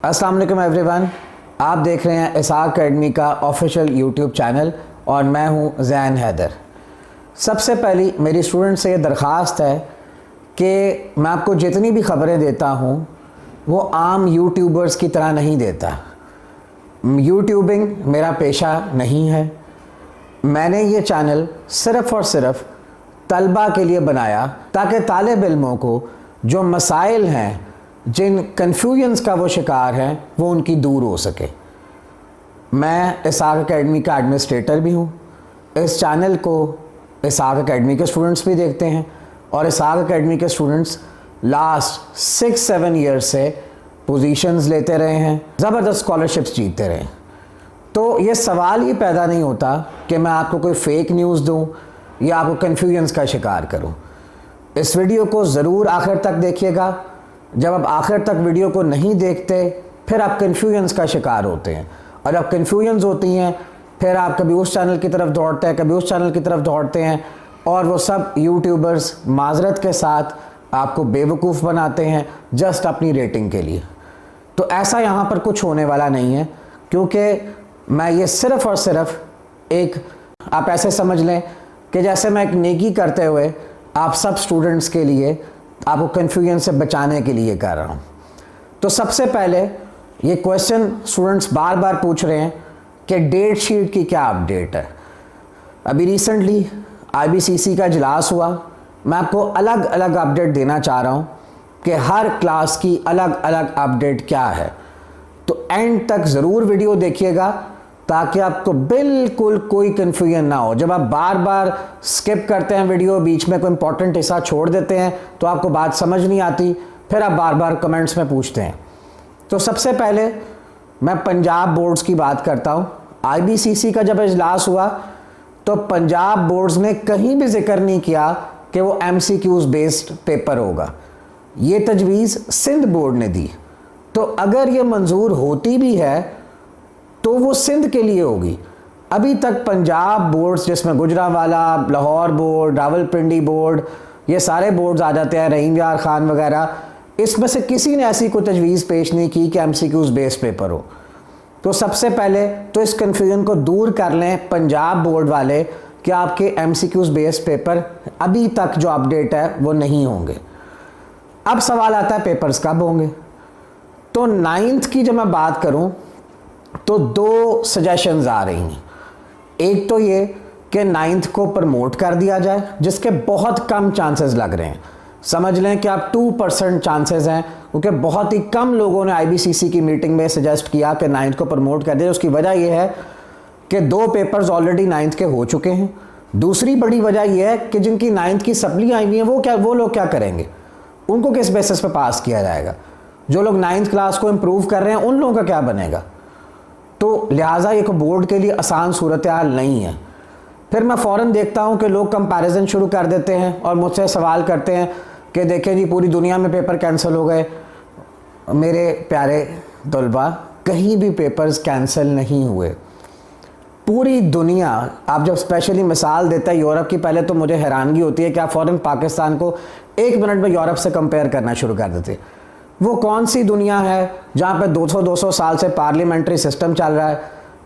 अस्सलाम वालेकुम एवरीवन, आप देख रहे हैं इसाक अकेडमी का ऑफिशियल यूट्यूब चैनल और मैं हूं ज़ैन हैदर। सबसे पहली मेरी स्टूडेंट से ये दरख्वास्त है कि मैं आपको जितनी भी ख़बरें देता हूं वो आम यूट्यूबर्स की तरह नहीं देता। यूट्यूबिंग मेरा पेशा नहीं है। मैंने ये चैनल सिर्फ़ और सिर्फ तलबा के लिए बनाया ताकि तालिब इल्मों को जो मसाइल हैं, जिन कन्फ्यूजन्स का वो शिकार हैं, वो उनकी दूर हो सके। मैं इसाक अकेडमी का एडमिनिस्ट्रेटर भी हूँ। इस चैनल को इसाक अकेडमी के स्टूडेंट्स भी देखते हैं और इसाक अकेडमी के स्टूडेंट्स लास्ट 6-7 ईयर्स से पोजीशंस लेते रहे हैं, ज़बरदस्त स्कॉलरशिप्स जीतते रहे। तो ये सवाल ही पैदा नहीं होता कि मैं आपको कोई फेक न्यूज़ दूँ या आपको कन्फ्यूजन्स का शिकार करूँ। इस वीडियो को ज़रूर आखिर तक देखिएगा। जब आप आखिर तक वीडियो को नहीं देखते फिर आप कन्फ्यूजन्स का शिकार होते हैं, और जब कन्फ्यूजन्स होती हैं फिर आप कभी उस चैनल की तरफ दौड़ते हैं, कभी उस चैनल की तरफ दौड़ते हैं, और वो सब यूट्यूबर्स माजरत के साथ आपको बेवकूफ़ बनाते हैं जस्ट अपनी रेटिंग के लिए। तो ऐसा यहाँ पर कुछ होने वाला नहीं है, क्योंकि मैं ये सिर्फ़ और सिर्फ एक, आप ऐसे समझ लें कि जैसे मैं एक नेकी करते हुए आप सब स्टूडेंट्स के लिए, आपको कन्फ्यूजन से बचाने के लिए कर रहा हूँ। तो सबसे पहले ये क्वेश्चन स्टूडेंट्स बार बार पूछ रहे हैं कि डेट शीट की क्या अपडेट है। अभी रिसेंटली IBCC का इजलास हुआ। मैं आपको अलग अलग अपडेट देना चाह रहा हूँ कि हर क्लास की अलग अलग अपडेट क्या है। तो एंड तक ज़रूर वीडियो देखिएगा ताकि आपको बिल्कुल कोई कन्फ्यूजन ना हो। जब आप बार बार स्किप करते हैं वीडियो, बीच में कोई इंपॉर्टेंट हिस्सा छोड़ देते हैं, तो आपको बात समझ नहीं आती, फिर आप बार बार कमेंट्स में पूछते हैं। तो सबसे पहले मैं पंजाब बोर्ड्स की बात करता हूँ। IBCC का जब इजलास हुआ तो पंजाब बोर्ड्स ने कहीं भी जिक्र नहीं किया कि वो MCQs बेस्ड पेपर होगा। ये तजवीज़ सिंध बोर्ड ने दी। तो अगर ये मंजूर होती भी है तो वो सिंध के लिए होगी। अभी तक पंजाब बोर्ड्स, जिसमें गुजरांवाला, लाहौर बोर्ड, रावलपिंडी बोर्ड, ये सारे बोर्ड्स आ जाते हैं, रहीम यार खान वगैरह, इसमें से किसी ने ऐसी कोई तजवीज़ पेश नहीं की कि MCQs बेस्ड पेपर हो। तो सबसे पहले तो इस कन्फ्यूजन को दूर कर लें पंजाब बोर्ड वाले कि आपके MCQs बेस्ड पेपर अभी तक जो अपडेट है वो नहीं होंगे। अब सवाल आता है पेपर्स कब होंगे। तो 9th की जब मैं बात करूं तो 2 सजेशंस आ रही हैं। एक तो ये कि 9th को प्रमोट कर दिया जाए, जिसके बहुत कम चांसेस लग रहे हैं। समझ लें कि आप 2% चांसेस हैं, क्योंकि बहुत ही कम लोगों ने IBCC की मीटिंग में सजेस्ट किया कि 9th को प्रमोट कर दिया। उसकी वजह यह है कि 2 पेपर्स ऑलरेडी 9th के हो चुके हैं। दूसरी बड़ी वजह यह है कि जिनकी 9th की सप्ली आई हुई है वो लोग क्या करेंगे, उनको किस बेसिस पे पास किया जाएगा। जो लोग 9th क्लास को इम्प्रूव कर रहे हैं उन लोगों का क्या बनेगा। तो लिहाजा एक बोर्ड के लिए आसान सूरत हाल नहीं है। फिर मैं फ़ौरन देखता हूँ कि लोग कंपैरिजन शुरू कर देते हैं और मुझसे सवाल करते हैं कि देखें जी, पूरी दुनिया में पेपर कैंसिल हो गए। मेरे प्यारे तलबा, कहीं भी पेपर्स कैंसिल नहीं हुए। पूरी दुनिया, आप जब स्पेशली मिसाल देता है यूरोप की, पहले तो मुझे हैरानगी होती है कि आप फ़ौरन पाकिस्तान को 1 मिनट में यूरोप से कंपेयर करना शुरू कर देते। वो कौन सी दुनिया है जहाँ पे 200 साल से पार्लियामेंट्री सिस्टम चल रहा है।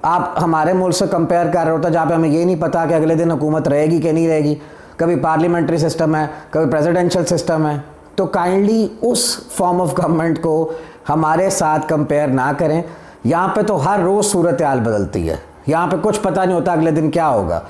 आप हमारे मुल्क से कंपेयर कर रहे होते हैं जहाँ पे हमें ये नहीं पता कि अगले दिन हुकूमत रहेगी कि नहीं रहेगी। कभी पार्लियामेंट्री सिस्टम है, कभी प्रेसिडेंशियल सिस्टम है। तो काइंडली उस फॉर्म ऑफ गवर्नमेंट को हमारे साथ कंपेयर ना करें। यहाँ पे तो हर रोज़ सूरत हाल बदलती है। यहाँ पे कुछ पता नहीं होता अगले दिन क्या होगा,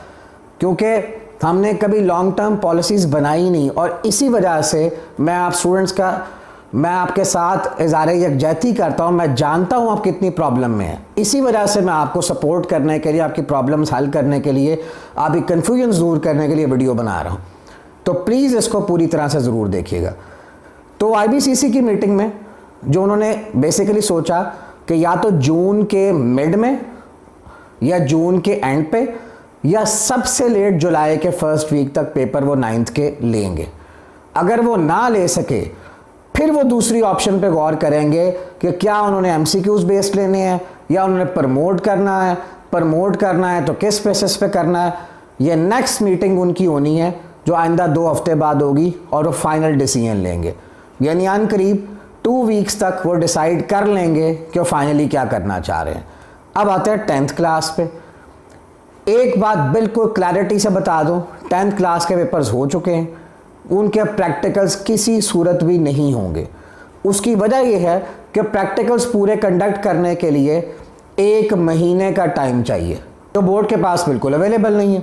क्योंकि हमने कभी लॉन्ग टर्म पॉलिसीज़ बनाई नहीं। और इसी वजह से मैं आपके साथ इज़हार यकजहती करता हूँ। मैं जानता हूँ आप कितनी प्रॉब्लम में हैं। इसी वजह से मैं आपको सपोर्ट करने के लिए, आपकी प्रॉब्लम्स हल करने के लिए, आपकी कन्फ्यूजन दूर करने के लिए वीडियो बना रहा हूँ। तो प्लीज़ इसको पूरी तरह से ज़रूर देखिएगा। तो IBCC की मीटिंग में जो उन्होंने बेसिकली सोचा कि या तो जून के मिड में या जून के एंड पे या सबसे लेट जुलाई के फर्स्ट वीक तक पेपर वो 9th के लेंगे। अगर वो ना ले सके फिर वो दूसरी ऑप्शन पे गौर करेंगे कि क्या उन्होंने MCQs बेस्ड लेने हैं या उन्होंने प्रमोट करना है। प्रमोट करना है तो किस बेसिस पे करना है। ये नेक्स्ट मीटिंग उनकी होनी है जो आइंदा 2 हफ्ते बाद होगी, और वो फाइनल डिसीजन लेंगे। यानी अन करीब 2 वीक्स तक वो डिसाइड कर लेंगे कि वो फाइनली क्या करना चाह रहे हैं। अब आते हैं 10th क्लास पे। एक बात बिल्कुल क्लैरिटी से बता दूं, 10th क्लास के पेपर्स हो चुके हैं, उनके प्रैक्टिकल्स किसी सूरत भी नहीं होंगे। उसकी वजह यह है कि प्रैक्टिकल्स पूरे कंडक्ट करने के लिए 1 महीने का टाइम चाहिए, तो बोर्ड के पास बिल्कुल अवेलेबल नहीं है।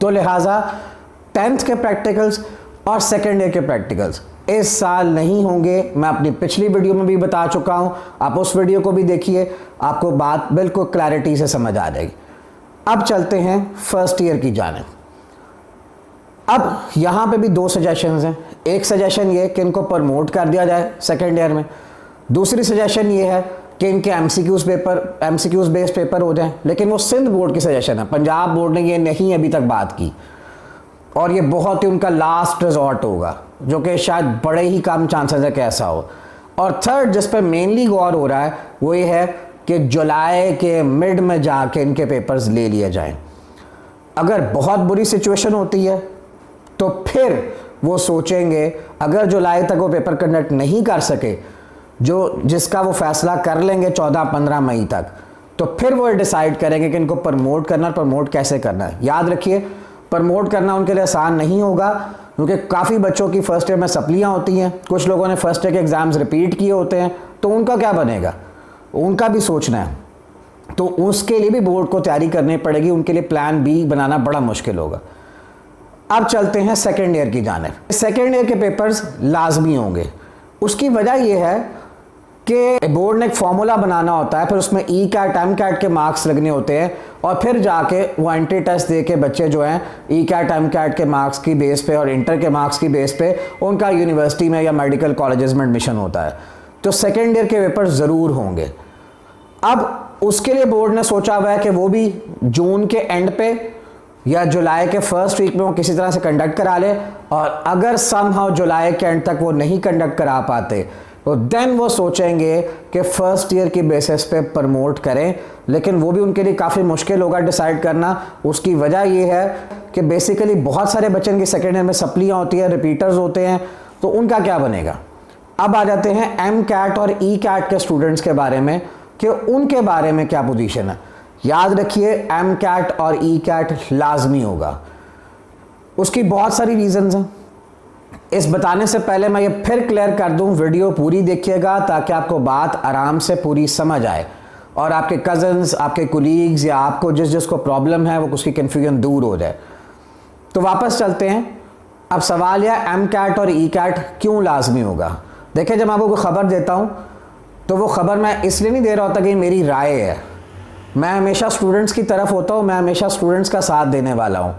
तो लिहाजा 10th के प्रैक्टिकल्स और सेकेंड ईयर के प्रैक्टिकल्स इस साल नहीं होंगे। मैं अपनी पिछली वीडियो में भी बता चुका हूं, आप उस वीडियो को भी देखिए, आपको बात बिल्कुल क्लैरिटी से समझ आ जाएगी। अब चलते हैं फर्स्ट ईयर की जानिब। अब यहाँ पे भी 2 सजेशंस हैं। एक सजेशन ये कि इनको प्रमोट कर दिया जाए सेकेंड ईयर में, दूसरी सजेशन ये है कि इनके एमसीक्यूज बेस्ड पेपर हो जाएं। लेकिन वो सिंध बोर्ड की सजेशन है, पंजाब बोर्ड ने ये नहीं अभी तक बात की, और ये बहुत ही उनका लास्ट रिजॉर्ट होगा, जो कि शायद बड़े ही कम चांसेस है कि ऐसा हो। और थर्ड जिस पर मेनली गौर हो रहा है वो ये है कि जुलाई के मिड में जाके इनके पेपर्स ले लिए जाएं। अगर बहुत बुरी सिचुएशन होती है तो फिर वो सोचेंगे, अगर जुलाई तक वो पेपर कंडक्ट नहीं कर सके, जिसका वो फैसला कर लेंगे 14-15 मई तक, तो फिर वो डिसाइड करेंगे कि इनको प्रमोट करना, प्रमोट कैसे करना है। याद रखिए, प्रमोट करना उनके लिए आसान नहीं होगा, क्योंकि काफ़ी बच्चों की फर्स्ट ईयर में सप्लियाँ होती हैं, कुछ लोगों ने फर्स्ट ईयर के एग्ज़ाम्स रिपीट किए होते हैं, तो उनका क्या बनेगा, उनका भी सोचना है। तो उसके लिए भी बोर्ड को तैयारी करनी पड़ेगी, उनके लिए प्लान बी बनाना बड़ा मुश्किल होगा। अब चलते हैं सेकेंड ईयर की जानिब। सेकेंड ईयर के पेपर्स लाजमी होंगे। उसकी वजह यह है कि बोर्ड ने एक फॉर्मूला बनाना होता है, फिर उसमें ई कैट एम कैट के मार्क्स लगने होते हैं, और फिर जाके वो एंट्री टेस्ट दे के बच्चे जो हैं ई कैट एम कैट के मार्क्स की बेस पे और इंटर के मार्क्स की बेस पे उनका यूनिवर्सिटी में या मेडिकल कॉलेजेस में एडमिशन होता है। तो सेकेंड ईयर के पेपर ज़रूर होंगे। अब उसके लिए बोर्ड ने सोचा हुआ है कि वो भी जून के एंड पे या जुलाई के फर्स्ट वीक में वो किसी तरह से कंडक्ट करा ले, और अगर समहाउ जुलाई के एंड तक वो नहीं कंडक्ट करा पाते तो देन वो सोचेंगे कि फर्स्ट ईयर की बेसिस पे प्रमोट करें। लेकिन वो भी उनके लिए काफ़ी मुश्किल होगा डिसाइड करना। उसकी वजह ये है कि बेसिकली बहुत सारे बच्चों की सेकेंड ईयर में सप्लियाँ होती हैं, रिपीटर्स होते हैं, तो उनका क्या बनेगा। अब आ जाते हैं एम कैट और ई कैट के स्टूडेंट्स के बारे में कि उनके बारे में क्या पोजीशन है। याद रखिए, एम कैट और ई कैट लाजमी होगा। उसकी बहुत सारी रीजंस हैं। इस बताने से पहले मैं ये फिर क्लियर कर दूं, वीडियो पूरी देखिएगा ताकि आपको बात आराम से पूरी समझ आए और आपके कज़न्स, आपके कोलीग्स या आपको जिसको प्रॉब्लम है वो उसकी कन्फ्यूजन दूर हो जाए। तो वापस चलते हैं। अब सवाल यह, एम कैट और ई कैट क्यों लाजमी होगा। देखिए, जब मैं आपको खबर देता हूँ तो वो खबर मैं इसलिए नहीं दे रहा होता कि मेरी राय है। मैं हमेशा स्टूडेंट्स की तरफ होता हूँ, मैं हमेशा स्टूडेंट्स का साथ देने वाला हूँ,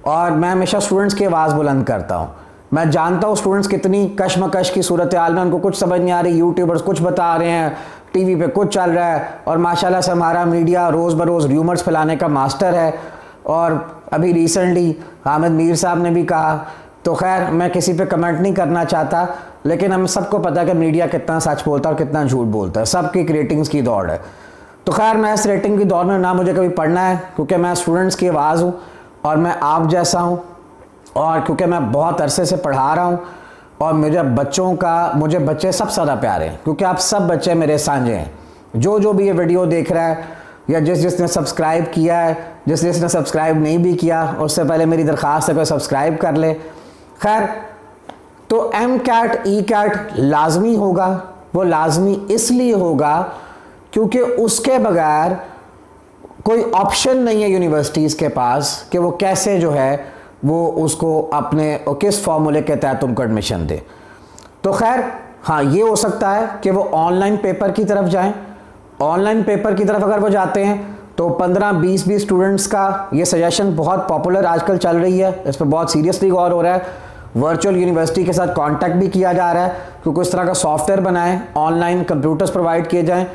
और मैं हमेशा स्टूडेंट्स की आवाज़ बुलंद करता हूँ। मैं जानता हूँ स्टूडेंट्स कितनी कशमकश की सूरत हाल में, उनको कुछ समझ नहीं आ रही, यूट्यूबर्स कुछ बता रहे हैं, टीवी पे कुछ चल रहा है, और माशाल्लाह से हमारा मीडिया रोज़ बरोज़ र्यूमर्स फैलाने का मास्टर है। और अभी रिसेंटली हामिद मीर साहब ने भी कहा, तो खैर मैं किसी पे कमेंट नहीं करना चाहता, लेकिन हमें सबको पता है कि मीडिया कितना सच बोलता है और कितना झूठ बोलता है, सबकी रेटिंग्स की दौड़ है। तो खैर मैं इस रेटिंग की दौड़ में ना मुझे कभी पढ़ना है, क्योंकि मैं स्टूडेंट्स की आवाज़ हूँ और मैं आप जैसा हूँ, और क्योंकि मैं बहुत अरसे से पढ़ा रहा हूँ और मुझे बच्चे सबसे ज़्यादा प्यारे हैं, क्योंकि आप सब बच्चे मेरे साझे हैं। जो भी ये वीडियो देख रहा है या जिसने सब्सक्राइब किया है, जिसने सब्सक्राइब नहीं भी किया, उससे पहले मेरी दरख्वास्त है कि सब्सक्राइब कर ले। खैर, तो एम कैट ई कैट लाजमी होगा। वो लाजमी इसलिए होगा क्योंकि उसके बगैर कोई ऑप्शन नहीं है यूनिवर्सिटीज़ के पास कि वो कैसे जो है वो उसको अपने किस फॉर्मूले के तहत उनको एडमिशन दे। तो खैर हाँ, ये हो सकता है कि वो ऑनलाइन पेपर की तरफ जाएं। ऑनलाइन पेपर की तरफ अगर वो जाते हैं तो 15-20 भी स्टूडेंट्स का ये सजेशन बहुत पॉपुलर आजकल चल रही है, इस पर बहुत सीरियसली गौर हो रहा है। वर्चुअल यूनिवर्सिटी के साथ कांटेक्ट भी किया जा रहा है कि कुछ तरह का सॉफ्टवेयर बनाएं, ऑनलाइन कंप्यूटर्स प्रोवाइड किए जाएं,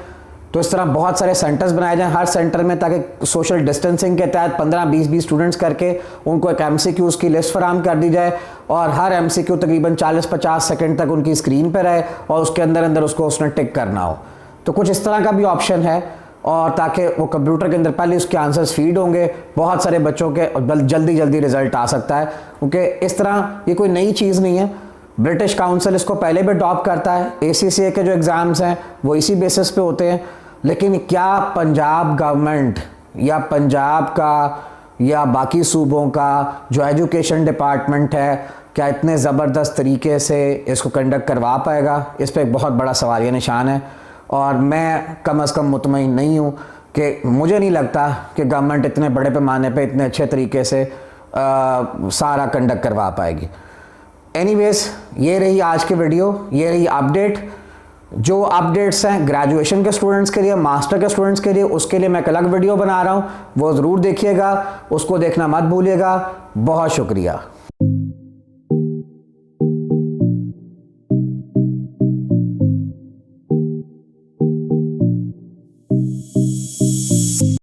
तो इस तरह बहुत सारे सेंटर्स बनाए जाएं हर सेंटर में, ताकि सोशल डिस्टेंसिंग के तहत 15-20 स्टूडेंट्स करके उनको एक एमसीक्यूज़ की लिस्ट फराहम कर दी जाए, और हर एमसीक्यू तकरीबन 40-50 सेकंड तक उनकी स्क्रीन पर रहे और उसके अंदर उसको उसने टिक करना हो। तो कुछ इस तरह का भी ऑप्शन है, और ताकि वो कंप्यूटर के अंदर पहले उसके आंसर्स फीड होंगे, बहुत सारे बच्चों के जल्दी रिजल्ट आ सकता है, क्योंकि इस तरह ये कोई नई चीज़ नहीं है। ब्रिटिश काउंसिल इसको पहले भी अडॉप्ट करता है, ACCA के जो एग्ज़ाम्स हैं वो इसी बेसिस पे होते हैं। लेकिन क्या पंजाब गवर्नमेंट या पंजाब का या बाकी सूबों का जो एजुकेशन डिपार्टमेंट है, क्या इतने ज़बरदस्त तरीके से इसको कंडक्ट करवा पाएगा? इस पर एक बहुत बड़ा सवालिया निशान है। और मैं कम अज़ कम मुतमईन नहीं हूँ कि मुझे नहीं लगता कि गवर्नमेंट इतने बड़े पैमाने पे इतने अच्छे तरीके से सारा कंडक्ट करवा पाएगी। एनीवेज़, ये रही आज की वीडियो, ये रही अपडेट। जो अपडेट्स हैं ग्रेजुएशन के स्टूडेंट्स के लिए, मास्टर के स्टूडेंट्स के लिए, उसके लिए मैं एक अलग वीडियो बना रहा हूँ, वो ज़रूर देखिएगा, उसको देखना मत भूलिएगा। बहुत शुक्रिया।